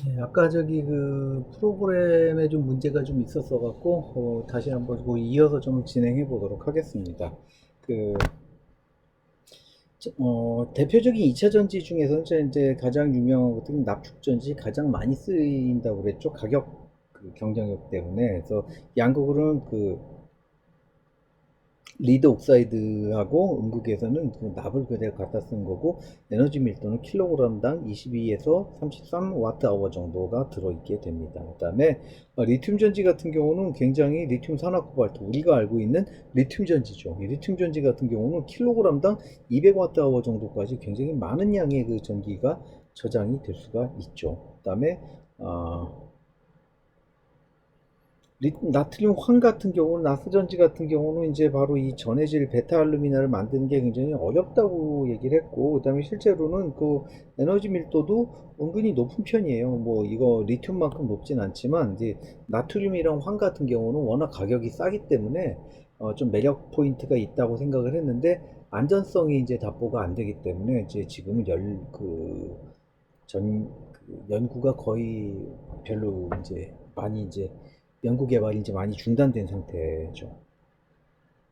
네, 아까 저기 그 프로그램에 좀 문제가 좀 있었어 갖고 다시 한번 뭐 이어서 좀 진행해 보도록 하겠습니다. 그 대표적인 2차 전지 중에서는 이제 가장 유명한 것들은 납축 전지 가장 많이 쓰인다고 그랬죠. 가격 그 경쟁력 때문에. 그래서 양극으로는 그 리드 옥사이드하고 음극에서는 그 납을 그대로 갖다 쓴 거고, 에너지 밀도는 킬로그램당 22에서 33와트 아워 정도가 들어있게 됩니다. 그 다음에 리튬 전지 같은 경우는 굉장히 리튬 산화 코발트, 우리가 알고 있는 리튬 전지죠. 이 리튬 전지 같은 경우는 킬로그램당 200와트 아워 정도까지 굉장히 많은 양의 그 전기가 저장이 될 수가 있죠. 그 다음에 나트륨 황 같은 경우는, 나스전지 같은 경우는 이제 바로 이 전해질 베타 알루미나를 만드는 게 굉장히 어렵다고 얘기를 했고, 그다음에 실제로는 그 에너지 밀도도 은근히 높은 편이에요. 뭐 이거 리튬만큼 높진 않지만, 이제 나트륨이랑 황 같은 경우는 워낙 가격이 싸기 때문에 좀 매력 포인트가 있다고 생각을 했는데, 안전성이 이제 답보가 안 되기 때문에 이제 지금은 연구가 거의 별로 이제 많이 이제 연구 개발이 이제 많이 중단된 상태죠.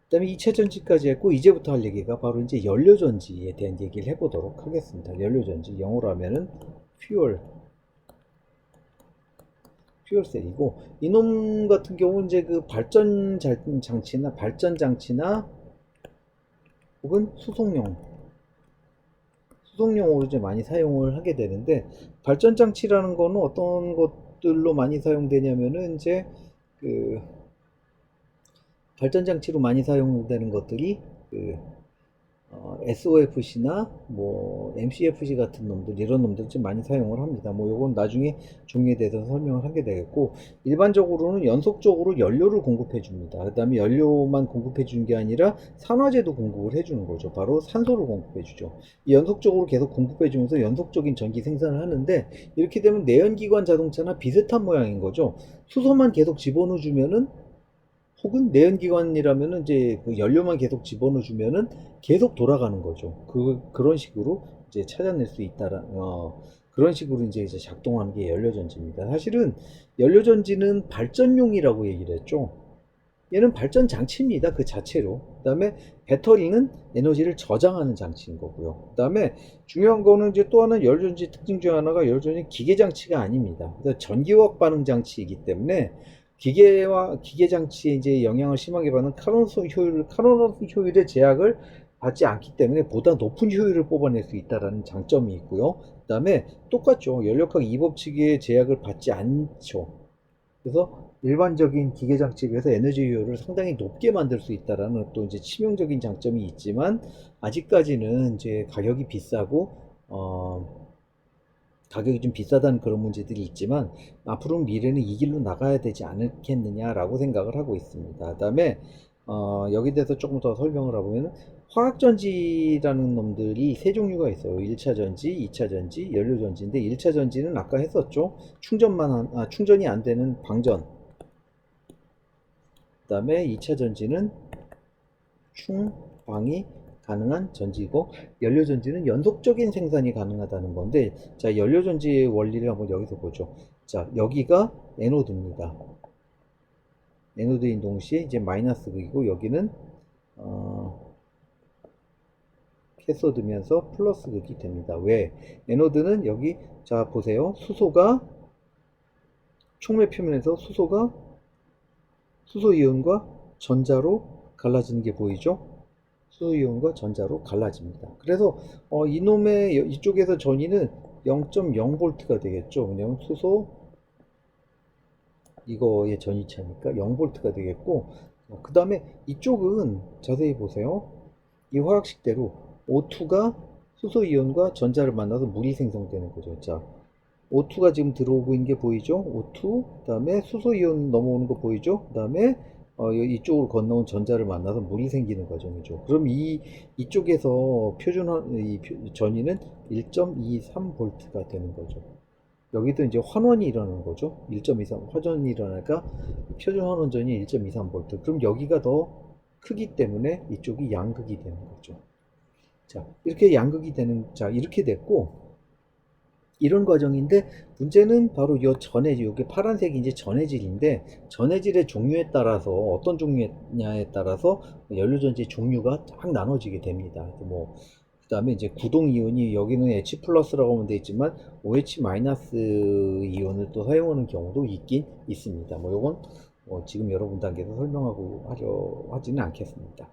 그다음에 2차 전지까지 했고, 이제부터 할 얘기가 바로 이제 연료 전지에 대한 얘기를 해보도록 하겠습니다. 연료 전지, 영어로 하면은 퓨얼 퓨얼셀이고, 이놈 같은 경우는 이제 그 발전 장치나 혹은 수송용으로 이제 많이 사용을 하게 되는데, 발전 장치라는 거는 어떤 것들로 많이 사용되냐면은 이제 그 발전 장치로 많이 사용되는 것들이 그 SOFC나 뭐 MCFC 같은 놈들, 이런 놈들 좀 많이 사용을 합니다. 뭐 요건 나중에 종류에 대해서 설명을 하게 되겠고, 일반적으로는 연속적으로 연료를 공급해 줍니다. 그 다음에 연료만 공급해 주는 게 아니라 산화제도 공급을 해 주는 거죠. 바로 산소를 공급해 주죠. 이 연속적으로 계속 공급해 주면서 연속적인 전기 생산을 하는데, 이렇게 되면 내연기관 자동차나 비슷한 모양인 거죠. 수소만 계속 집어넣어 주면은, 혹은 내연기관이라면은 이제 그 연료만 계속 집어넣어주면은 계속 돌아가는 거죠. 그런 식으로 이제 찾아낼 수 있다라, 그런 식으로 이제 작동하는 게 연료전지입니다. 사실은 연료전지는 발전용이라고 얘기를 했죠. 얘는 발전 장치입니다. 그 자체로. 그 다음에 배터리는 에너지를 저장하는 장치인 거고요. 그 다음에 중요한 거는 이제 또 하나, 연료전지 특징 중 하나가 연료전지 기계 장치가 아닙니다. 그래서 전기화학 반응 장치이기 때문에 기계 장치에 이제 영향을 심하게 받는 카론호스 효율의 제약을 받지 않기 때문에 보다 높은 효율을 뽑아낼 수 있다는 장점이 있고요. 그 다음에 똑같죠. 연력학 2법칙의 제약을 받지 않죠. 그래서 일반적인 기계 장치에 비해서 에너지 효율을 상당히 높게 만들 수 있다라는 또 이제 치명적인 장점이 있지만, 아직까지는 이제 가격이 좀 비싸다는 그런 문제들이 있지만, 앞으로 미래는 이 길로 나가야 되지 않겠느냐라고 생각을 하고 있습니다. 그다음에 여기 대해서 조금 더 설명을 해보면, 화학전지라는 놈들이 세 종류가 있어요. 1차 전지, 2차 전지, 연료 전지인데, 1차 전지는 아까 했었죠. 충전이 안 되는 방전. 그다음에 2차 전지는 충방이 가능한 전지고, 연료전지는 연속적인 생산이 가능하다는 건데, 자, 연료전지의 원리를 한번 여기서 보죠. 자, 여기가 에노드입니다. 에노드인 동시에 이제 마이너스 극이고, 여기는 캐소드면서 플러스 극이 됩니다. 왜? 에노드는 여기, 자 보세요. 촉매 표면에서 수소 이온과 전자로 갈라지는 게 보이죠? 수소 이온과 전자로 갈라집니다. 그래서 이쪽에서 전위는 0.0V가 되겠죠. 왜냐면 이거의 전위차니까 0V가 되겠고, 그 다음에 이쪽은 자세히 보세요. 이 화학식대로 O2가 수소 이온과 전자를 만나서 물이 생성되는 거죠. 자, O2가 지금 들어오고 있는 게 보이죠? O2, 그 다음에 수소 이온 넘어오는 거 보이죠? 그 다음에 이쪽으로 건너온 전자를 만나서 물이 생기는 과정이죠. 그럼 이쪽에서 전위는 1.23V가 되는 거죠. 여기도 이제 환원이 일어나는 거죠. 1.23 환원이 일어나니까 표준 환원전이 1.23V. 그럼 여기가 더 크기 때문에 이쪽이 양극이 되는 거죠. 자, 이렇게 됐고, 이런 과정인데 문제는 바로 이 전해질, 이게 파란색이 이제 전해질인데 전해질의 종류에 따라서 어떤 종류냐에 따라서 연료전지 종류가 딱 나눠지게 됩니다. 뭐 그다음에 이제 구동 이온이 여기는 H 플러스라고 하면 돼 있지만 OH 마이너스 이온을 또 사용하는 경우도 있긴 있습니다. 뭐 요건 지금 여러분 단계에서 설명하고 하지는 않겠습니다.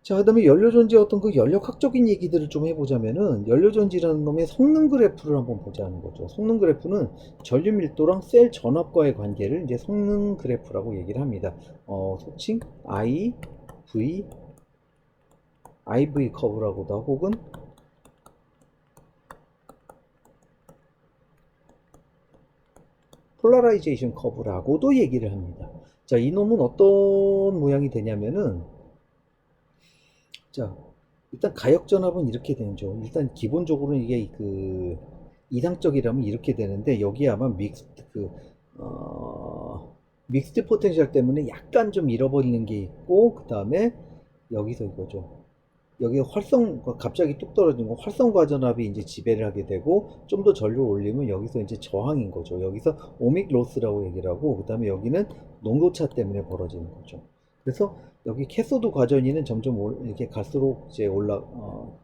자, 그다음에 연료전지 어떤 그 연력학적인 얘기들을 좀 해보자면은 연료전지라는 놈의 성능 그래프를 한번 보자는 거죠. 성능 그래프는 전류 밀도랑 셀 전압과의 관계를 이제 성능 그래프라고 얘기를 합니다. 속칭 IV 커브라고도 하고 혹은 폴라라이제이션 커브라고도 얘기를 합니다. 자, 이 놈은 어떤 모양이 되냐면은 자, 일단 가역 전압은 이렇게 되죠. 일단 기본적으로는 이게 그 이상적이라면 이렇게 되는데 여기 아마 믹스드 포텐셜 때문에 약간 좀 잃어버리는 게 있고 그 다음에 여기서 이거죠. 여기 갑자기 뚝 떨어진 거 활성 과전압이 이제 지배를 하게 되고 좀 더 전류를 올리면 여기서 이제 저항인 거죠. 여기서 오믹 로스라고 얘기를 하고 그 다음에 여기는 농도차 때문에 벌어지는 거죠. 그래서 여기 캐소드 과전이는 점점 이렇게 갈수록 이제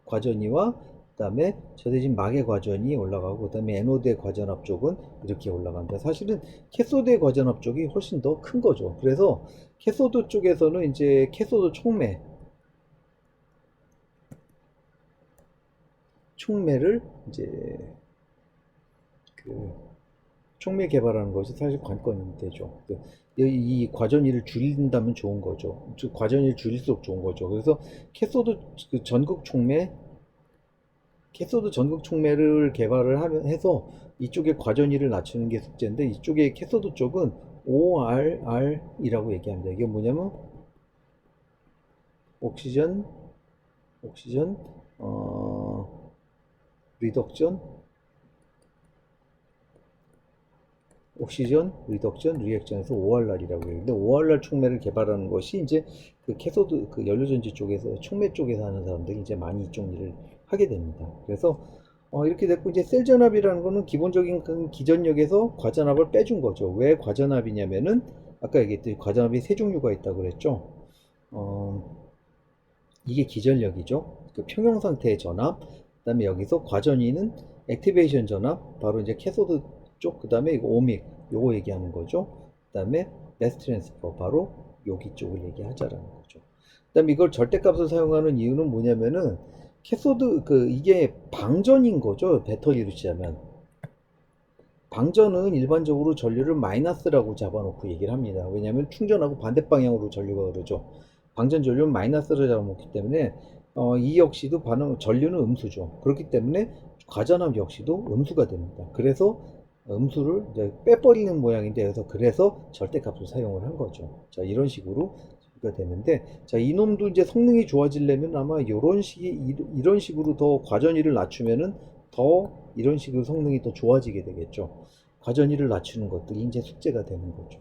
과전이와 그다음에 저대진 막의 과전이 올라가고 그다음에 에노드의 과전압 쪽은 이렇게 올라간다. 사실은 캐소드의 과전압 쪽이 훨씬 더 큰 거죠. 그래서 캐소드 쪽에서는 이제 캐소드 촉매를 이제 그 촉매 개발하는 것이 사실 관건이 되죠. 이 과전위를 줄인다면 좋은 거죠. 과전위를 줄일수록 좋은 거죠. 그래서 캐소드 전극 촉매를 개발을 해서 이쪽에 과전위를 낮추는 게 숙제인데 이쪽에 캐소드 쪽은 ORR이라고 얘기합니다. 이게 뭐냐면 옥시전 리덕션 옥시전 리덕션 리액션에서 ORR이라고 얘기하는데 ORR 촉매를 개발하는 것이 이제 그 캐소드 그 연료전지 쪽에서 촉매 쪽에서 하는 사람들이 이제 많이 이쪽 일을 하게 됩니다. 그래서 이렇게 됐고 이제 셀 전압이라는 거는 기본적인 그 기전력에서 과전압을 빼준 거죠. 왜 과전압이냐면은 아까 얘기했듯이 과전압이 세 종류가 있다고 그랬죠. 이게 기전력이죠. 그 평형 상태의 전압, 그다음에 여기서 과전위는 액티베이션 전압, 바로 이제 캐소드 쪽, 그다음에 이거 오믹, 요거 얘기하는 거죠. 그다음에 매스 트랜스퍼, 바로 여기 쪽을 얘기하자라는 거죠. 그다음에 이걸 절대값을 사용하는 이유는 뭐냐면은 캐소드 이게 방전인 거죠. 배터리로 치자면 방전은 일반적으로 전류를 마이너스라고 잡아놓고 얘기를 합니다. 왜냐하면 충전하고 반대 방향으로 전류가 흐르죠. 방전 전류는 마이너스를 잡아놓기 때문에 이 역시도 전류는 음수죠. 그렇기 때문에 과전압 역시도 음수가 됩니다. 그래서 음수를 이제 빼버리는 모양인데 그래서 절대값을 사용을 한 거죠. 자, 이런 식으로 가 되는데 자, 이놈도 이제 성능이 좋아지려면 아마 이런 식으로 더 과전위를 낮추면은 더 이런 식으로 성능이 더 좋아지게 되겠죠. 과전위를 낮추는 것들이 이제 숙제가 되는 거죠.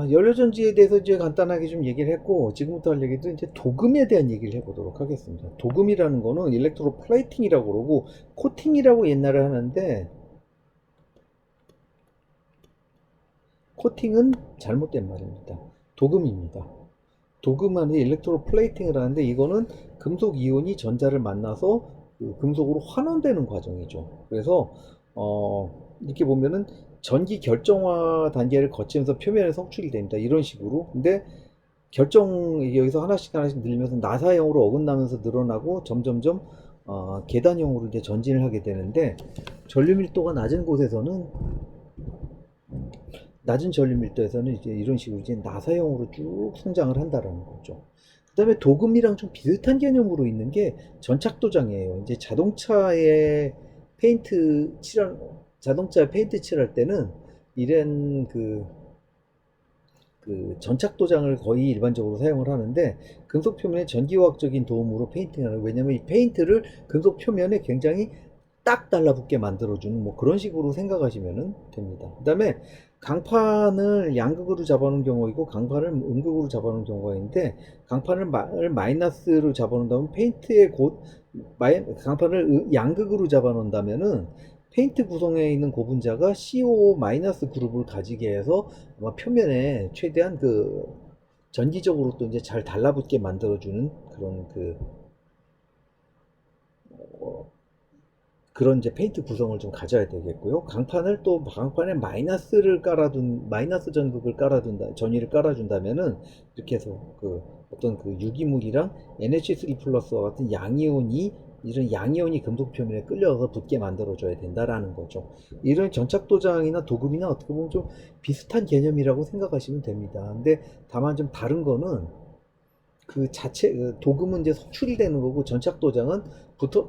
연료전지에 대해서 이제 간단하게 좀 얘기를 했고, 지금부터 할 얘기도 이제 도금에 대한 얘기를 해보도록 하겠습니다. 도금이라는 거는 일렉트로 플레이팅이라고 그러고, 코팅이라고 옛날에 하는데, 코팅은 잘못된 말입니다. 도금입니다. 도금 안에 일렉트로 플레이팅을 하는데, 이거는 금속 이온이 전자를 만나서 그 금속으로 환원되는 과정이죠. 그래서, 이렇게 보면은 전기 결정화 단계를 거치면서 표면에 성출이 됩니다. 이런 식으로. 근데 여기서 하나씩 늘면서 나사형으로 어긋나면서 늘어나고 점점점 계단형으로 이제 전진을 하게 되는데 전류 밀도가 낮은 전류 밀도에서는 이제 이런 식으로 이제 나사형으로 쭉 성장을 한다라는 거죠. 그 다음에 도금이랑 좀 비슷한 개념으로 있는 게 전착도장이에요. 이제 자동차에 페인트 칠할 때는 이런 전착도장을 거의 일반적으로 사용을 하는데 금속 표면에 전기화학적인 도움으로 페인팅하는 왜냐면 이 페인트를 금속 표면에 굉장히 딱 달라붙게 만들어주는 뭐 그런 식으로 생각하시면 됩니다. 그 다음에 강판을 양극으로 잡아놓은 경우이고 강판을 음극으로 잡아놓은 경우가 있는데 강판을 마이너스로 잡아놓는다면 페인트의 강판을 양극으로 잡아놓는다면은 페인트 구성에 있는 고분자가 CO 마이너스 그룹을 가지게 해서 아마 표면에 최대한 그 전기적으로 또 이제 잘 달라붙게 만들어주는 그런 그런 이제 페인트 구성을 좀 가져야 되겠고요. 강판을 또 강판에 마이너스 전극을 전위를 깔아준다면은 이렇게 해서 그 어떤 그 유기물이랑 NH3 플러스와 같은 이런 양이온이 금속 표면에 끌려서 붙게 만들어줘야 된다라는 거죠. 이런 전착도장이나 도금이나 어떻게 보면 좀 비슷한 개념이라고 생각하시면 됩니다. 근데 다만 좀 다른 거는 도금은 이제 석출이 되는 거고 전착도장은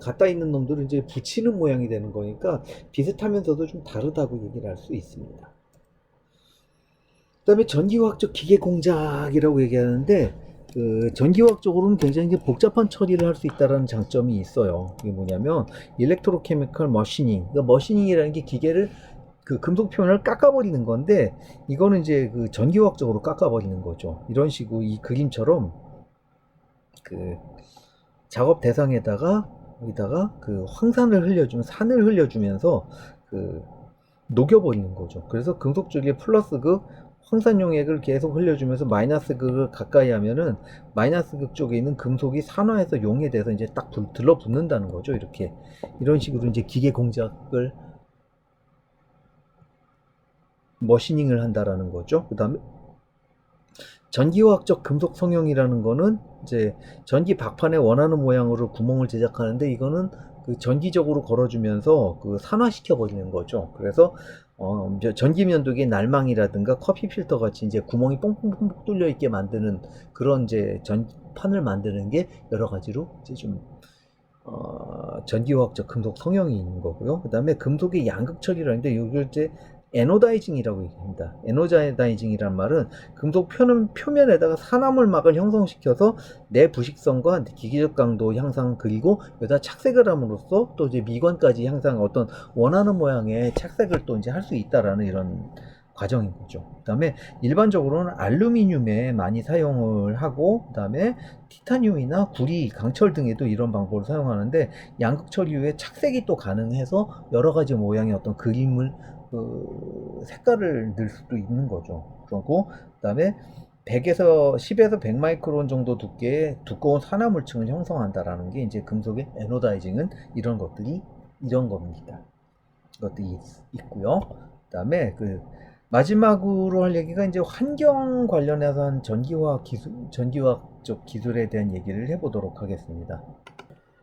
갖다 있는 놈들은 이제 붙이는 모양이 되는 거니까 비슷하면서도 좀 다르다고 얘기를 할 수 있습니다. 그다음에 전기화학적 기계 공작이라고 얘기하는데 전기화학적으로는 굉장히 복잡한 처리를 할 수 있다는 장점이 있어요. 이게 뭐냐면 일렉트로케미컬 머시닝. 그러니까 머시닝이라는 게 기계를 그 금속 표면을 깎아버리는 건데 이거는 이제 그 전기화학적으로 깎아버리는 거죠. 이런 식으로 이 그림처럼 그 작업 대상에다가 여기다가 그 산을 흘려주면서 그 녹여버리는 거죠. 그래서 금속 쪽에 플러스 극 황산 용액을 계속 흘려주면서 마이너스 극을 가까이 하면은 마이너스 극 쪽에 있는 금속이 산화해서 용해돼서 이제 딱 들러붙는다는 거죠. 이렇게 이런 식으로 이제 기계 공작을 머시닝을 한다라는 거죠. 그 다음에 전기화학적 금속 성형이라는 거는 이제 전기 박판에 원하는 모양으로 구멍을 제작하는데 이거는 그 전기적으로 걸어주면서 그 산화시켜 버리는 거죠. 그래서 이제 전기 면도기의 날망이라든가 커피 필터 같이 이제 구멍이 뽕뽕뽕 뚫려 있게 만드는 그런 이제 판을 만드는 게 여러 가지로 이제 좀 전기화학적 금속 성형이 있는 거고요. 그 다음에 금속의 양극 처리라는데 이걸 이제 에노다이징이라고 얘기합니다. 에노다이징이란 말은 금속 표면에다가 산화물막을 형성시켜서 내 부식성과 기계적 강도 향상 그리고 여기다 착색을 함으로써 또 이제 미관까지 향상 어떤 원하는 모양의 착색을 또 이제 할 수 있다라는 이런 과정인 거죠. 그 다음에 일반적으로는 알루미늄에 많이 사용을 하고 그 다음에 티타늄이나 구리, 강철 등에도 이런 방법을 사용하는데 양극 처리 후에 착색이 또 가능해서 여러 가지 모양의 어떤 그림을 색깔을 넣을 수도 있는 거죠. 그리고 그다음에 10에서 100 마이크론 정도 두께의 두꺼운 산화물층을 형성한다라는 게 이제 금속의 에노다이징은 이런 겁니다. 것들이 있고요. 그다음에 마지막으로 할 얘기가 이제 환경 관련해서 한 전기화학적 기술에 대한 얘기를 해보도록 하겠습니다.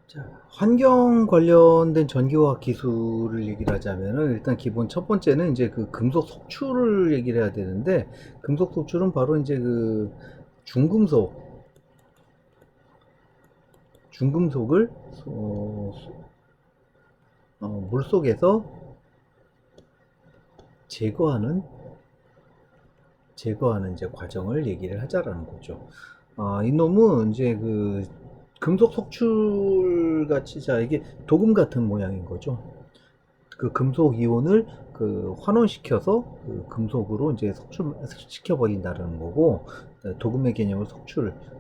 자, 환경 관련된 전기화학 기술을 얘기를 하자면은 일단 기본 첫 번째는 이제 그 금속 속출을 얘기를 해야 되는데 금속 속출은 바로 이제 그 중금속을 물 속에서 제거하는 이제 과정을 얘기를 하자라는 거죠. 이 놈은 이제 금속 속출 같이 이게 도금 같은 모양인 거죠. 그 금속 이온을 환원시켜서 금속으로 이제 석출시켜 버린다는 거고 도금의 개념을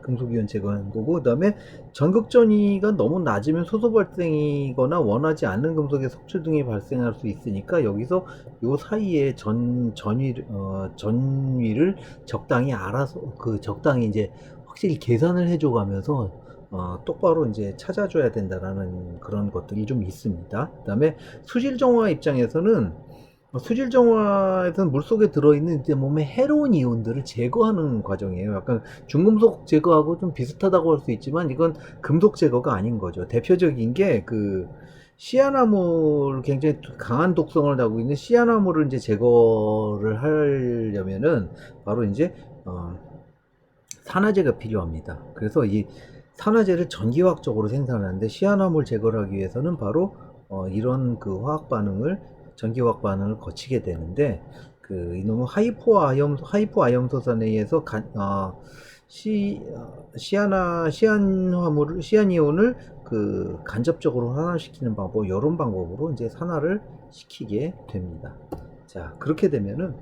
금속 이온 제거하는 거고 그다음에 전극전위가 너무 낮으면 소소 발생이거나 원하지 않는 금속의 석출 등이 발생할 수 있으니까 여기서 요 사이에 전위를 적당히 알아서 적당히 이제 확실히 계산을 해줘 가면서 똑바로 이제 찾아줘야 된다라는 그런 것들이 좀 있습니다. 그 다음에 수질정화 입장에서는 물속에 들어있는 이제 몸에 해로운 이온들을 제거하는 과정이에요. 약간 중금속 제거하고 좀 비슷하다고 할 수 있지만 이건 금속 제거가 아닌 거죠. 대표적인 게 시아나물 굉장히 강한 독성을 가지고 있는 시아나물을 이제 제거를 하려면은 바로 이제 산화제가 필요합니다. 그래서 이 산화제를 전기화학적으로 생산하는데 시아나물 제거를 하기 위해서는 바로 이런 전기화학 반응을 거치게 되는데 이놈은 하이포아염소산에 의해서 시안이온을 간접적으로 산화시키는 방법, 이런 방법으로 이제 산화를 시키게 됩니다. 자, 그렇게 되면은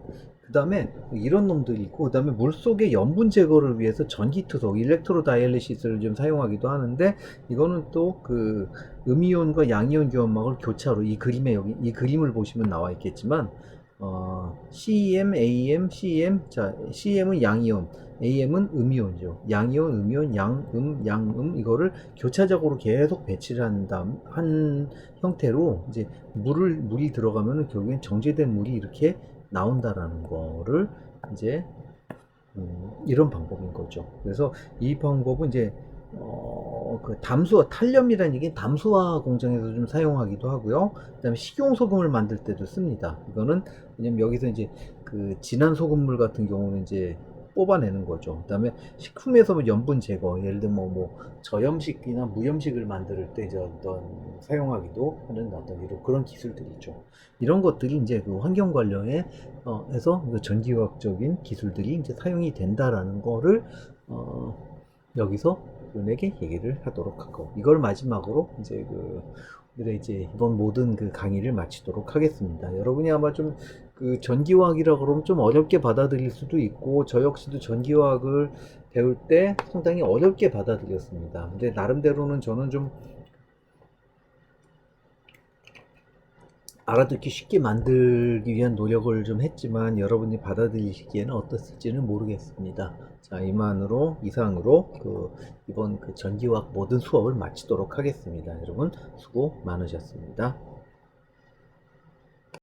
그 다음에 이런 놈들이 있고, 그 다음에 물속의 염분 제거를 위해서 전기투석, 일렉트로다이알리시스를 좀 사용하기도 하는데, 이거는 또 그 음이온과 양이온 교환막을 교차로, 이 그림에 여기 이 그림을 보시면 나와 있겠지만, CEM, AEM, CEM, 자, CEM은 양이온, AM은 음이온이죠. 양이온, 음이온, 양음, 양음, 이거를 교차적으로 계속 배치를 한 형태로, 이제 물이 들어가면은 결국엔 정제된 물이 이렇게 나온다라는 거를 이제 이런 방법인 거죠. 그래서 이 방법은 이제 그 담수화, 탄염이라는 얘기는 담수화 공정에서 좀 사용하기도 하고요. 그다음에 식용 소금을 만들 때도 씁니다. 이거는 왜냐면 여기서 이제 그 진한 소금물 같은 경우는 이제 뽑아내는 거죠. 그다음에 식품에서 뭐 염분 제거, 예를 들면 뭐 저염식이나 무염식을 만들 때 이제 어떤 사용하기도 하는 어떤 이런 그런 기술들이 있죠. 이런 것들이 이제 그 환경 관련해 해서 그 전기화학적인 기술들이 이제 사용이 된다라는 거를 여기서 여러분에게 얘기를 하도록 하고, 이걸 마지막으로 이제 그 오늘의 이제 이번 모든 그 강의를 마치도록 하겠습니다. 여러분이 아마 좀 그 전기화학이라 그러면 좀 어렵게 받아들일 수도 있고, 저 역시도 전기화학을 배울 때 상당히 어렵게 받아들였습니다. 근데 나름대로는 저는 좀 알아듣기 쉽게 만들기 위한 노력을 좀 했지만, 여러분이 받아들이시기에는 어떻을지는 모르겠습니다. 자, 이상으로 이번 그 전기화학 모든 수업을 마치도록 하겠습니다. 여러분 수고 많으셨습니다.